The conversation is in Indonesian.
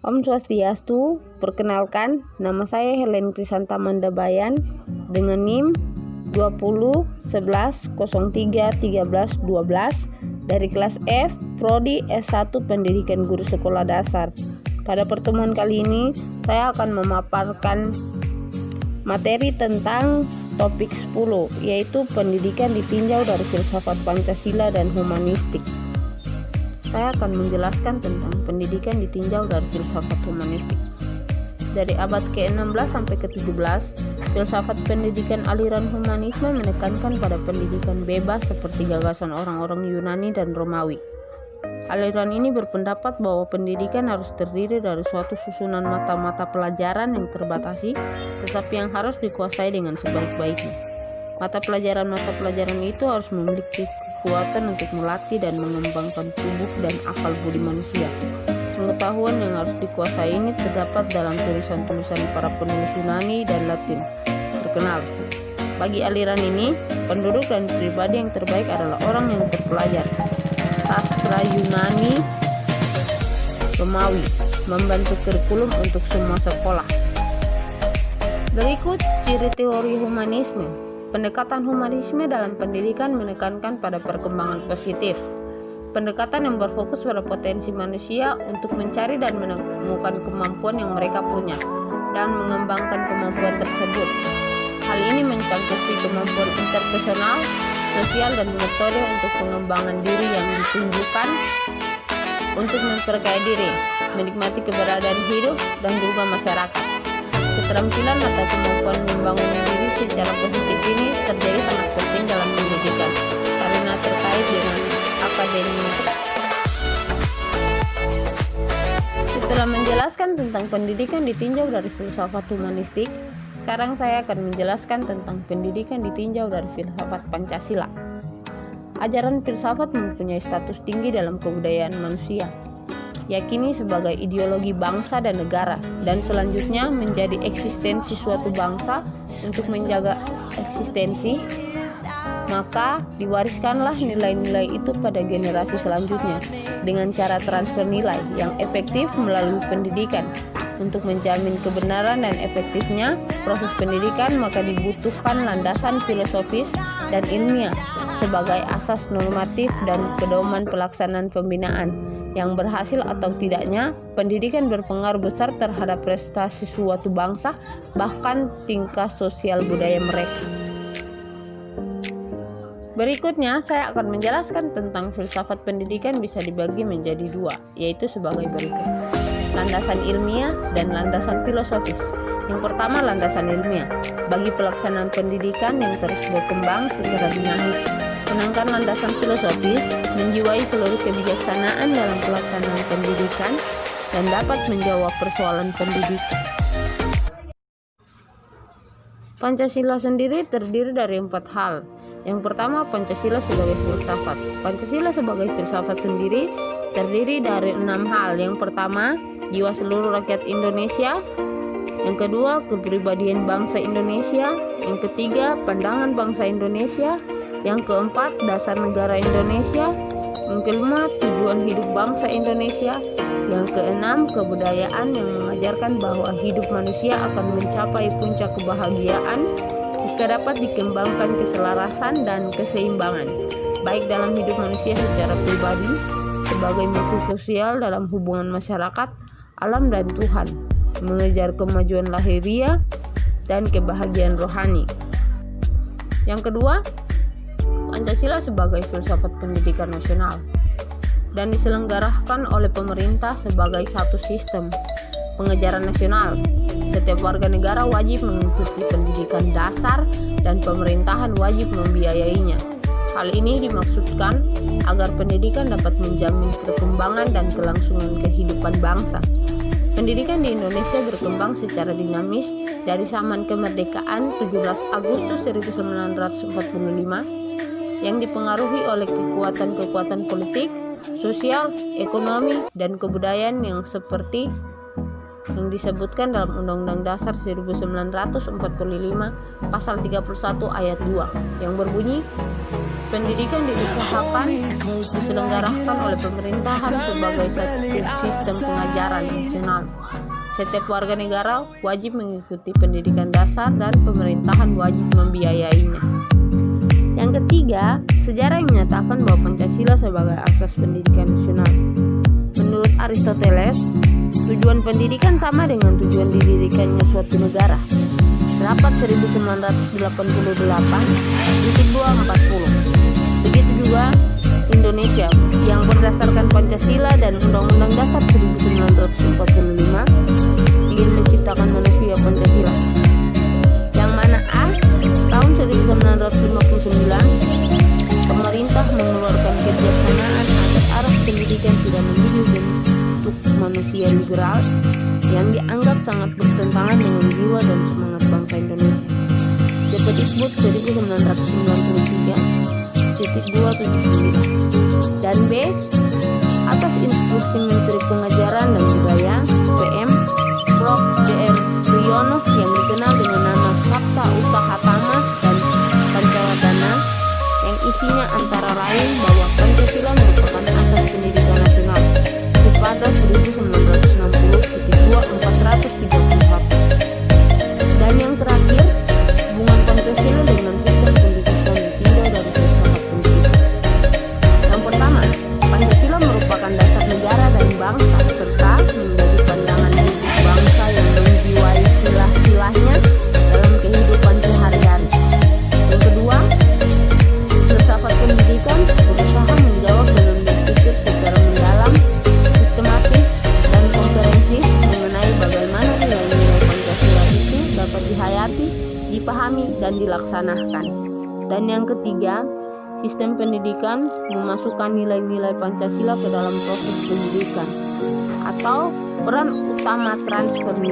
Om Swastiastu, perkenalkan, nama saya Helen Krisanta Mandabayan dengan NIM 20 11 03 13 12 dari kelas F, Prodi S1 Pendidikan Guru Sekolah Dasar. Pada pertemuan kali ini, saya akan memaparkan materi tentang topik 10, yaitu pendidikan ditinjau dari filsafat Pancasila dan humanistik. Saya akan menjelaskan tentang pendidikan ditinjau dari filsafat humanistik. Dari abad ke-16 sampai ke-17, filsafat pendidikan aliran humanisme menekankan pada pendidikan bebas seperti gagasan orang-orang Yunani dan Romawi. Aliran ini berpendapat bahwa pendidikan harus terdiri dari suatu susunan mata-mata pelajaran yang terbatasi, tetapi yang harus dikuasai dengan sebaik-baiknya. Mata pelajaran itu harus memiliki kekuatan untuk melatih dan mengembangkan tubuh dan akal budi manusia. Pengetahuan yang harus dikuasai ini terdapat dalam tulisan-tulisan para penulis Yunani dan Latin terkenal. Bagi aliran ini, penduduk dan pribadi yang terbaik adalah orang yang terpelajar. Sastra Yunani Romawi membantu kurikulum untuk semua sekolah. Berikut ciri teori humanisme. Pendekatan humanisme dalam pendidikan menekankan pada perkembangan positif. Pendekatan yang berfokus pada potensi manusia untuk mencari dan menemukan kemampuan yang mereka punya dan mengembangkan kemampuan tersebut. Hal ini mencakupi kemampuan interpersonal, sosial, dan metode untuk pengembangan diri yang ditunjukkan untuk memperkaya diri, menikmati keberadaan hidup, dan juga masyarakat. Keterampilan atau kemampuan membangun diri secara positif ini terjadi sangat penting dalam pendidikan karena terkait dengan akademik. Setelah menjelaskan tentang pendidikan ditinjau dari filsafat humanistik, sekarang saya akan menjelaskan tentang pendidikan ditinjau dari filsafat Pancasila. Ajaran filsafat mempunyai status tinggi dalam kebudayaan manusia, yakini sebagai ideologi bangsa dan negara, dan selanjutnya menjadi eksistensi suatu bangsa. Untuk menjaga eksistensi, maka diwariskanlah nilai-nilai itu pada generasi selanjutnya dengan cara transfer nilai yang efektif melalui pendidikan. Untuk menjamin kebenaran dan efektifnya proses pendidikan, maka dibutuhkan landasan filosofis dan ilmiah sebagai asas normatif dan pedoman pelaksanaan pembinaan. Yang berhasil atau tidaknya, pendidikan berpengaruh besar terhadap prestasi suatu bangsa, bahkan tingkah sosial budaya mereka. Berikutnya, saya akan menjelaskan tentang filsafat pendidikan bisa dibagi menjadi dua, yaitu sebagai berikut: landasan ilmiah dan landasan filosofis. Yang pertama, landasan ilmiah bagi pelaksanaan pendidikan yang terus berkembang secara dinamis. Sedangkan landasan filosofis menjiwai seluruh kebijaksanaan dalam pelaksanaan pendidikan dan dapat menjawab persoalan pendidikan. Pancasila sendiri terdiri dari 4 hal. Yang pertama, Pancasila sebagai filsafat. Pancasila sebagai filsafat sendiri terdiri dari 6 hal. Yang pertama, jiwa seluruh rakyat Indonesia. Yang kedua, kepribadian bangsa Indonesia. Yang ketiga, pandangan bangsa Indonesia. Yang keempat, dasar negara Indonesia. Yang kelima, tujuan hidup bangsa Indonesia. Yang keenam, kebudayaan yang mengajarkan bahwa hidup manusia akan mencapai puncak kebahagiaan jika dapat dikembangkan keselarasan dan keseimbangan, baik dalam hidup manusia secara pribadi, sebagai musuh sosial dalam hubungan masyarakat, alam, dan Tuhan, mengejar kemajuan lahiriah dan kebahagiaan rohani. Yang kedua, Pancasila sebagai filsafat pendidikan nasional dan diselenggarakan oleh pemerintah sebagai satu sistem pengejaran nasional. Setiap warga negara wajib mengikuti pendidikan dasar dan pemerintahan wajib membiayainya. Hal ini dimaksudkan agar pendidikan dapat menjamin perkembangan dan kelangsungan kehidupan bangsa. Pendidikan di Indonesia berkembang secara dinamis dari zaman kemerdekaan 17 Agustus 1945 yang dipengaruhi oleh kekuatan-kekuatan politik, sosial, ekonomi, dan kebudayaan yang seperti yang disebutkan dalam Undang-Undang Dasar 1945 Pasal 31 Ayat 2 yang berbunyi, pendidikan diusahakan diselenggarakan oleh pemerintahan sebagai satu sistem pengajaran nasional. Setiap warga negara wajib mengikuti pendidikan dasar dan pemerintahan wajib membiayainya. Yang ketiga, sejarah yang menyatakan bahwa Pancasila sebagai asas pendidikan nasional. Menurut Aristoteles, tujuan pendidikan sama dengan tujuan didirikannya suatu negara. Rapat 1988, titik 240. Begitu juga Indonesia yang berdasarkan Pancasila dan Undang-Undang Dasar 1945 ingin menciptakan manusia Pancasila. Yang mana A, tahun 1959 pemerintah mengeluarkan kebijaksanaan agar arah pendidikan tidak menuju bentuk manusia liberal yang dianggap sangat bertentangan dengan jiwa dan semangat bangsa Indonesia. Kemendikbud 1999, dan B, atas instruksi Menteri Pengajaran dan Budaya PM Prof. Dr. Priyono yang dikenal dengan nama Sabta Usaha Tama dan Pancadana, yang isinya antara lain bahwa Pancasila merupakan asas pendidikan nasional pada 1960-2-431. Dan yang terakhir, hubungan Pancasila dengan sistem pendidikan ditinjau dari beberapa prinsip. Yang pertama, Pancasila merupakan dasar negara dan bangsa serta menjadi pandangan hidup bangsa yang menjiwai silah-silahnya dalam kehidupan sehari-hari. Yang kedua, filsafat pendidikan berusaha menjawab dan berpikir secara mendalam, sistematis, dan komprehensif mengenai bagaimana nilai-nilai Pancasila itu dapat dihayati, dipahami, dan dilaksanakan. Dan yang ketiga, sistem pendidikan memasukkan nilai-nilai Pancasila ke dalam proses pendidikan atau peran utama transfer nilai